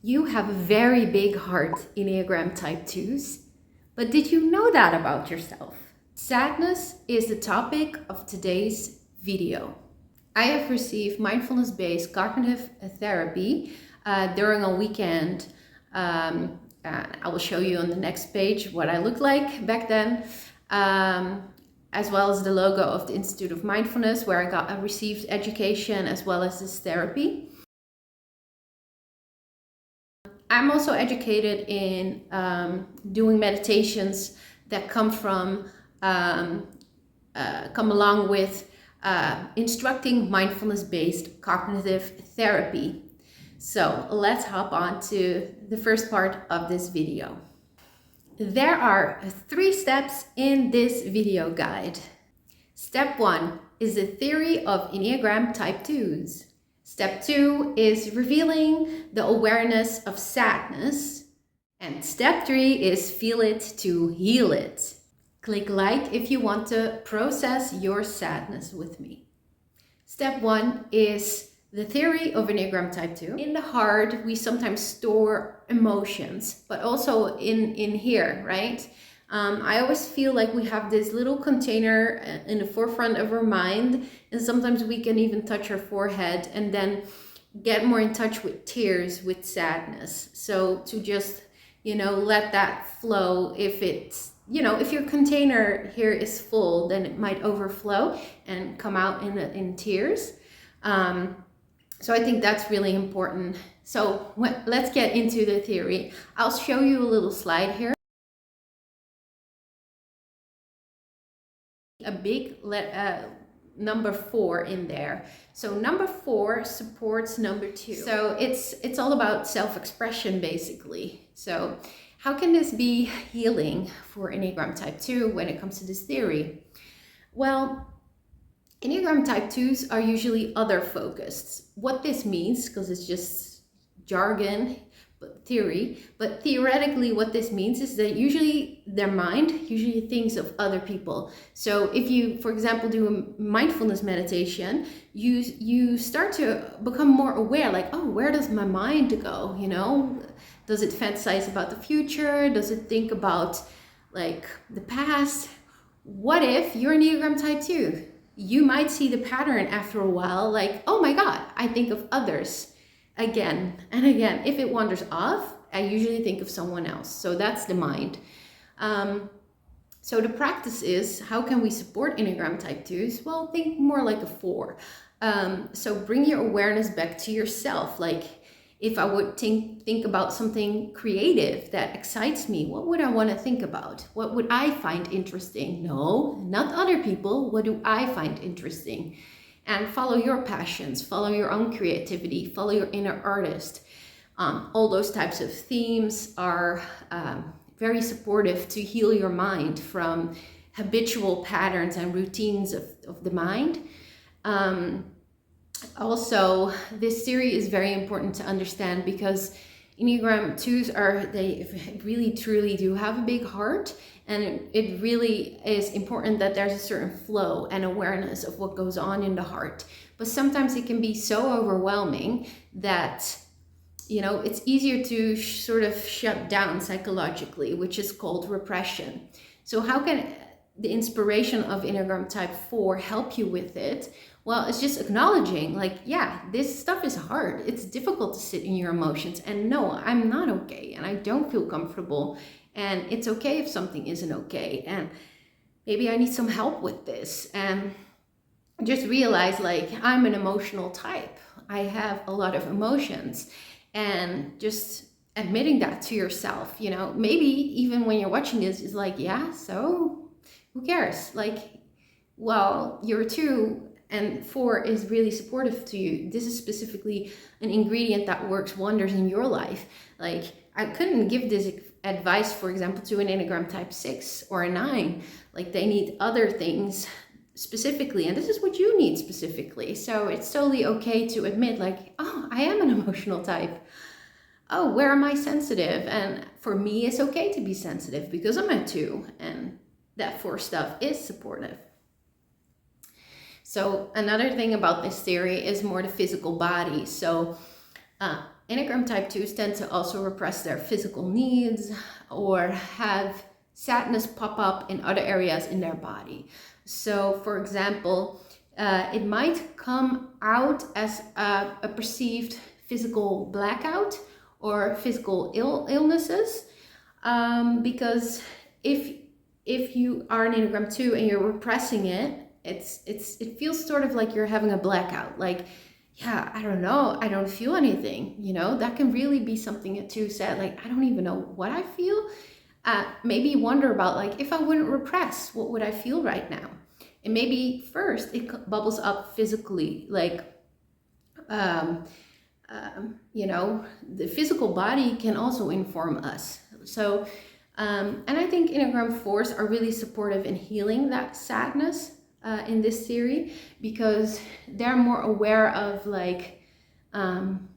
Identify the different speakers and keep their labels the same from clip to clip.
Speaker 1: You have a very big heart, Enneagram Type 2s. But did you know that about yourself? Sadness is the topic of today's video. I have received mindfulness-based cognitive therapy during a weekend. I will show you on the next page what I looked like back then, as well as the logo of the Institute of Mindfulness, where I received education as well as this therapy. I'm also educated in doing meditations that come along with instructing mindfulness-based cognitive therapy. So let's hop on to the first part of this video. There are 3 steps in this video guide. Step 1 is the theory of Enneagram Type 2s. Step 2 is revealing the awareness of sadness. And step 3 is feel it to heal it. Click like if you want to process your sadness with me. Step 1 is the theory of Enneagram Type 2. In the heart, we sometimes store emotions, but also in here, right? I always feel like we have this little container in the forefront of our mind, and sometimes we can even touch our forehead and then get more in touch with tears, with sadness. So to just, let that flow. If it's, if your container here is full, then it might overflow and come out in tears. So I think that's really important. So let's get into the theory. I'll show you a little slide here. A big number 4 in there. So number 4 supports number 2. So it's all about self-expression basically. So how can this be healing for Enneagram Type 2 when it comes to this theory? Well, Enneagram Type 2s are usually other focused. What this means, because it's just jargon, but theoretically what this means is that usually their mind usually thinks of other people. So if you, for example, do a mindfulness meditation, you start to become more aware, like, oh, where does my mind go? Does it fantasize about the future? Does it think about like the past? What if you're an Enneagram Type 2? You might see the pattern after a while, like, oh my God, I think of others again and again. If it wanders off, I usually think of someone else. So that's the mind. So the practice is, how can we support Enneagram Type 2s? Well, think more like a 4. So bring your awareness back to yourself. Like, if I would think about something creative that excites me, what would I want to think about? What would I find interesting? No, not other people. What do I find interesting? And follow your passions, follow your own creativity, follow your inner artist. All those types of themes are very supportive to heal your mind from habitual patterns and routines of the mind. Also, this theory is very important to understand because Enneagram 2s they really truly do have a big heart, and it really is important that there's a certain flow and awareness of what goes on in the heart. But sometimes it can be so overwhelming that, it's easier to sort of shut down psychologically, which is called repression. So how can the inspiration of Enneagram Type 4 help you with it? Well, it's just acknowledging, like, yeah, this stuff is hard. It's difficult to sit in your emotions. And no, I'm not okay. And I don't feel comfortable. And it's okay if something isn't okay. And maybe I need some help with this. And just realize, like, I'm an emotional type. I have a lot of emotions. And just admitting that to yourself, maybe even when you're watching this, is like, yeah, so who cares? Like, well, you're 2 and 4 is really supportive to you. This is specifically an ingredient that works wonders in your life. Like, I couldn't give this advice, for example, to an Enneagram Type 6 or a 9. Like, they need other things specifically, and this is what you need specifically. So it's totally okay to admit, like, oh, I am an emotional type. Oh, where am I sensitive? And for me, it's okay to be sensitive because I'm a 2, and that 4 stuff is supportive. So another thing about this theory is more the physical body. So Enneagram type 2s tend to also repress their physical needs or have sadness pop up in other areas in their body. So, for example, it might come out as a perceived physical blackout or physical illnesses, because if you are an Enneagram 2 and you're repressing it, it feels sort of like you're having a blackout. Like, yeah, I don't know, I don't feel anything, you know. That can really be something that 2 said, like, I don't even know what I feel. Maybe wonder about, like, if I wouldn't repress, what would I feel right now? And maybe first it bubbles up physically, like, you know, the physical body can also inform us. So, and I think Enneagram 4s are really supportive in healing that sadness in this theory, because they're more aware of, like, of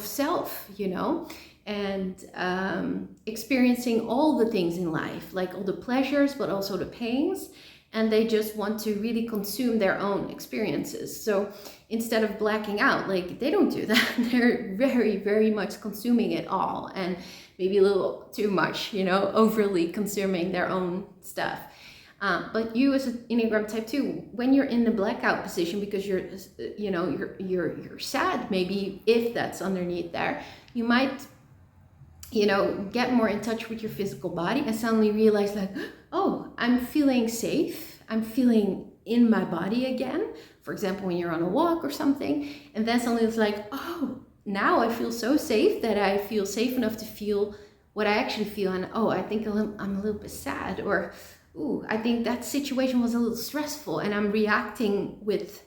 Speaker 1: self, you know, and experiencing all the things in life, like all the pleasures, but also the pains. And they just want to really consume their own experiences. So instead of blacking out, like, they don't do that. They're very, very much consuming it all, and maybe a little too much, you know, overly consuming their own stuff. But you as an Enneagram type 2, when you're in the blackout position because you're, you know, you're sad, maybe if that's underneath there, you might, you know, get more in touch with your physical body and suddenly realize, like, oh, I'm feeling safe. I'm feeling in my body again. For example, when you're on a walk or something, and then suddenly it's like, oh, now I feel so safe that I feel safe enough to feel what I actually feel. And oh, I think I'm a little bit sad, or ooh, I think that situation was a little stressful, and I'm reacting with,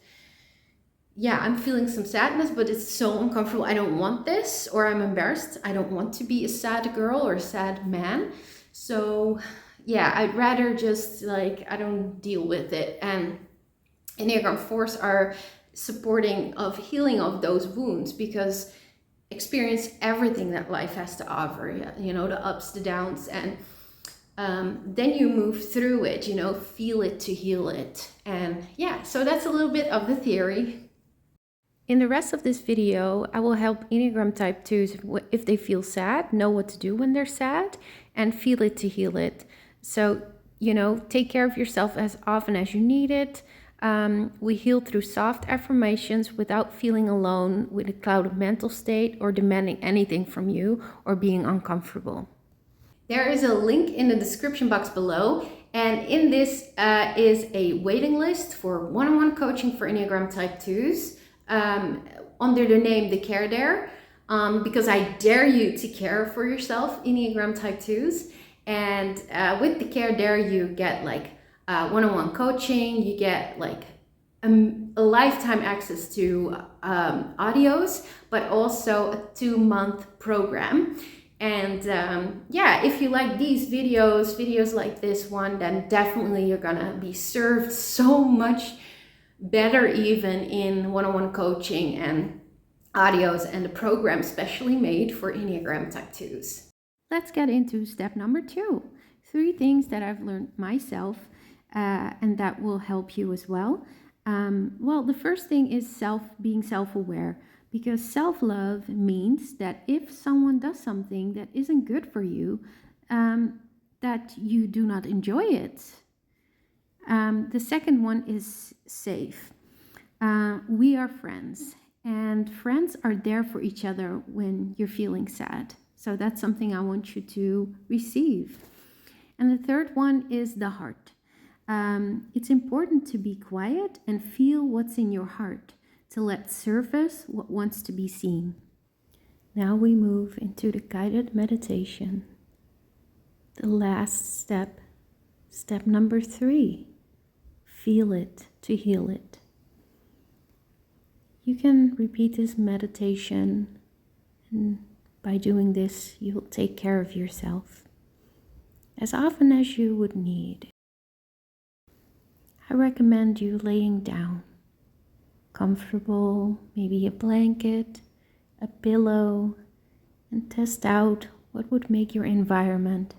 Speaker 1: yeah, I'm feeling some sadness, but it's so uncomfortable. I don't want this, or I'm embarrassed. I don't want to be a sad girl or a sad man. So yeah, I'd rather just, like, I don't deal with it. And Enneagram 4s are supporting of healing of those wounds, because experience everything that life has to offer, you know, the ups, the downs, and then you move through it, you know, feel it to heal it. And yeah, so that's a little bit of the theory. In the rest of this video, I will help Enneagram type 2s, if they feel sad, know what to do when they're sad, and feel it to heal it. So, you know, take care of yourself as often as you need it. We heal through soft affirmations without feeling alone with a clouded mental state or demanding anything from you or being uncomfortable. There is a link in the description box below, and in this is a waiting list for one-on-one coaching for Enneagram type 2s, under the name The Care Dare, because I dare you to care for yourself, Enneagram type 2s. And with The Care Dare, you get, like, one-on-one coaching, you get, like, a lifetime access to audios, but also a 2-month program. And yeah, if you like these videos like this one, then definitely you're gonna be served so much better, even in one-on-one coaching and audios, and a program specially made for Enneagram type 2s. Let's get into step number 2. 3 things that I've learned myself and that will help you as well. Well, the first thing is being self-aware, because self-love means that if someone does something that isn't good for you, that you do not enjoy it. The second one is safe. We are friends, and friends are there for each other when you're feeling sad. So that's something I want you to receive. And the third one is the heart. It's important to be quiet and feel what's in your heart, to let surface what wants to be seen. Now we move into the guided meditation. The last step, step number 3. Feel it to heal it. You can repeat this meditation, and by doing this, you will take care of yourself as often as you would need. I recommend you laying down, comfortable, maybe a blanket, a pillow, and test out what would make your environment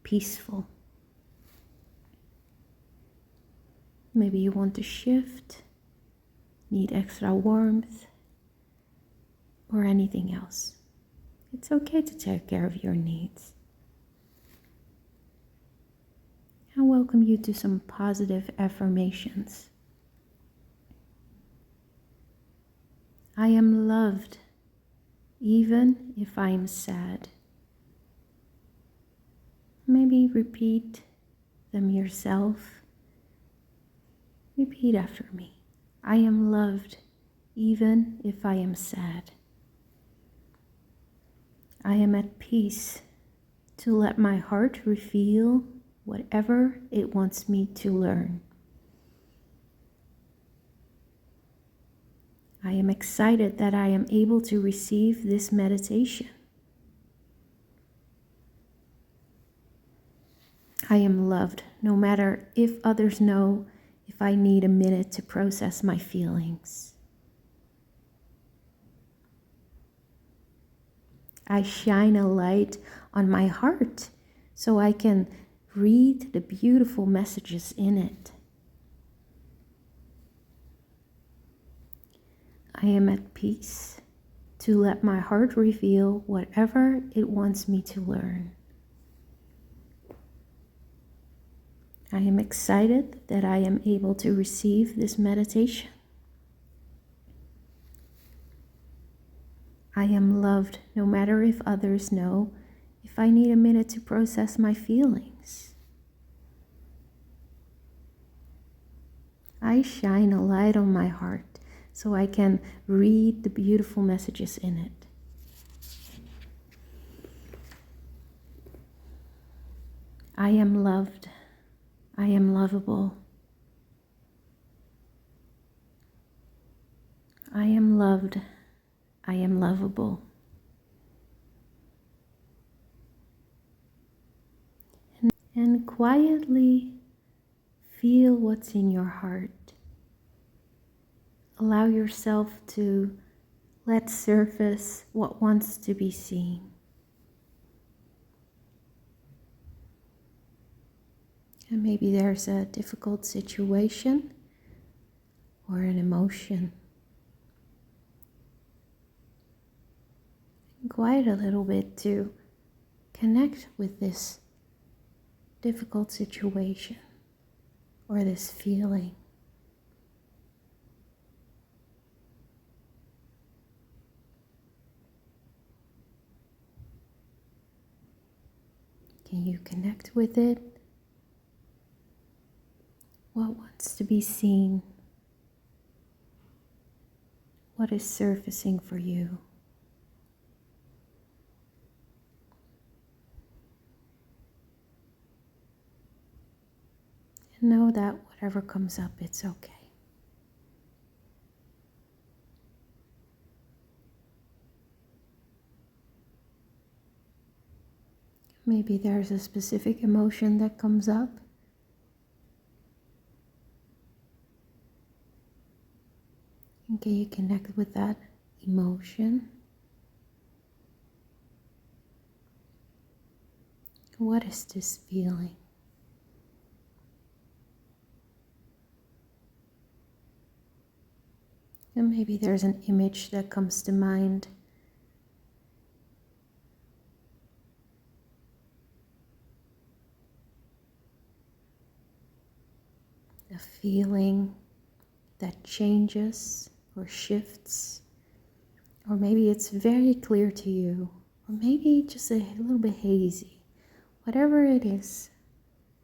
Speaker 1: peaceful. Maybe you want to shift, need extra warmth, or anything else. It's okay to take care of your needs. I welcome you to some positive affirmations. I am loved, even if I am sad. Maybe repeat them yourself. Repeat after me. I am loved, even if I am sad. I am at peace to let my heart reveal whatever it wants me to learn. I am excited that I am able to receive this meditation. I am loved, no matter if others know if I need a minute to process my feelings. I shine a light on my heart so I can read the beautiful messages in it. I am at peace to let my heart reveal whatever it wants me to learn. I am excited that I am able to receive this meditation. I am loved no matter if others know if I need a minute to process my feelings. I shine a light on my heart so I can read the beautiful messages in it. I am loved. I am lovable. I am loved. I am lovable. And quietly feel what's in your heart. Allow yourself to let surface what wants to be seen. And maybe there's a difficult situation or an emotion. And quiet a little bit to connect with this difficult situation or this feeling. Can you connect with it? What wants to be seen? What is surfacing for you? And know that whatever comes up, it's okay. Maybe there's a specific emotion that comes up. And can you connect with that emotion? What is this feeling? And maybe there's an image that comes to mind. A feeling that changes or shifts, or maybe it's very clear to you, or maybe just a little bit hazy. Whatever it is,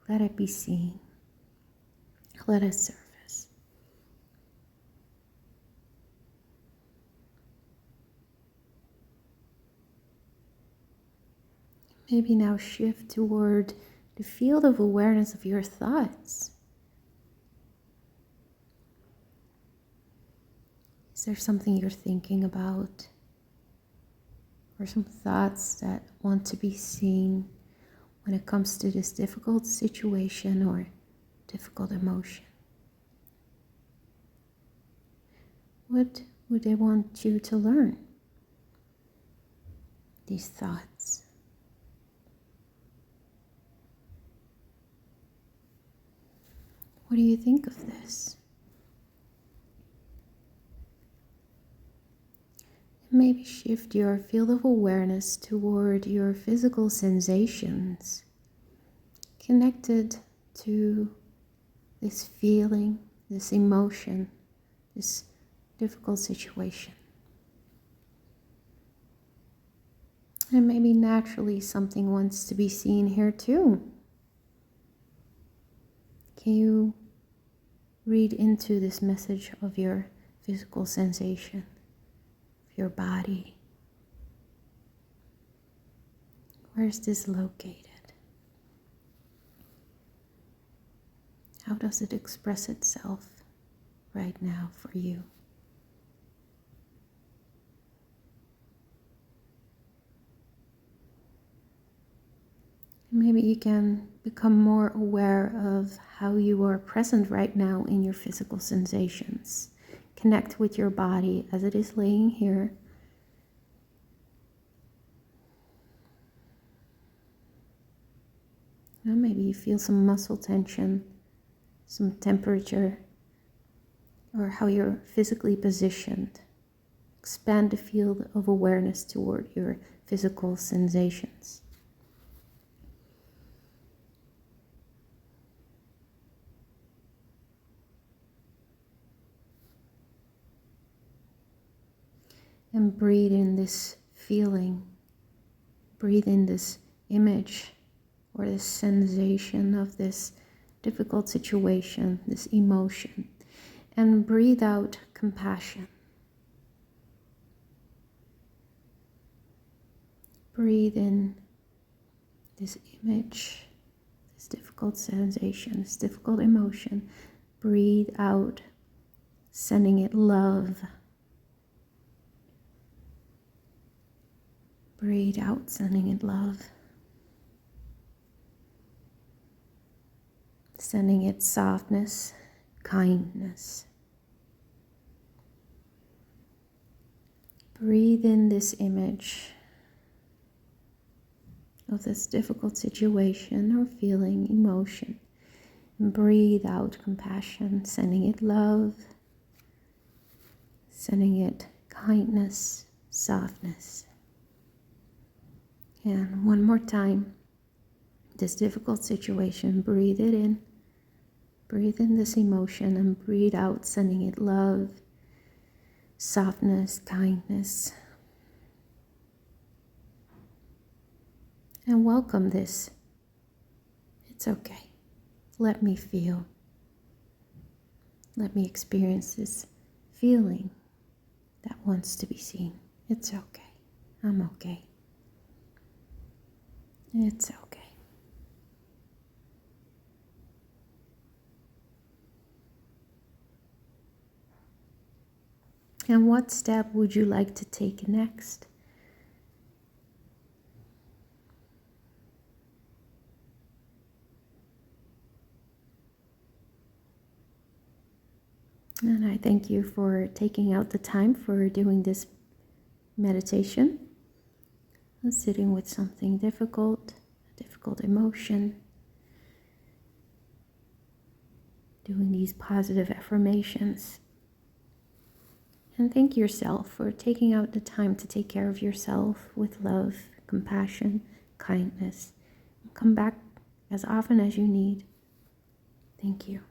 Speaker 1: let it be seen. Let it surface. Maybe now shift toward the field of awareness of your thoughts. Is there something you're thinking about? Or some thoughts that want to be seen when it comes to this difficult situation or difficult emotion? What would they want you to learn? These thoughts. What do you think of this? Maybe shift your field of awareness toward your physical sensations, connected to this feeling, this emotion, this difficult situation. And maybe naturally something wants to be seen here too. Can you read into this message of your physical sensation, of your body? Where is this located? How does it express itself right now for you? Maybe you can become more aware of how you are present right now in your physical sensations. Connect with your body as it is laying here. Now maybe you feel some muscle tension, some temperature, or how you're physically positioned. Expand the field of awareness toward your physical sensations. And breathe in this feeling. Breathe in this image or this sensation of this difficult situation, this emotion. And breathe out compassion. Breathe in this image, this difficult sensation, this difficult emotion. Breathe out, sending it love. Breathe out, sending it love. Sending it softness, kindness. Breathe in this image of this difficult situation or feeling, emotion. And breathe out compassion, sending it love, sending it kindness, softness. And one more time, this difficult situation, breathe it in. Breathe in this emotion and breathe out, sending it love, softness, kindness. And welcome this. It's okay. Let me feel. Let me experience this feeling that wants to be seen. It's okay. I'm okay. It's okay. And what step would you like to take next? And I thank you for taking out the time for doing this meditation. And sitting with something difficult, a difficult emotion. Doing these positive affirmations. And thank yourself for taking out the time to take care of yourself with love, compassion, kindness. Come back as often as you need. Thank you.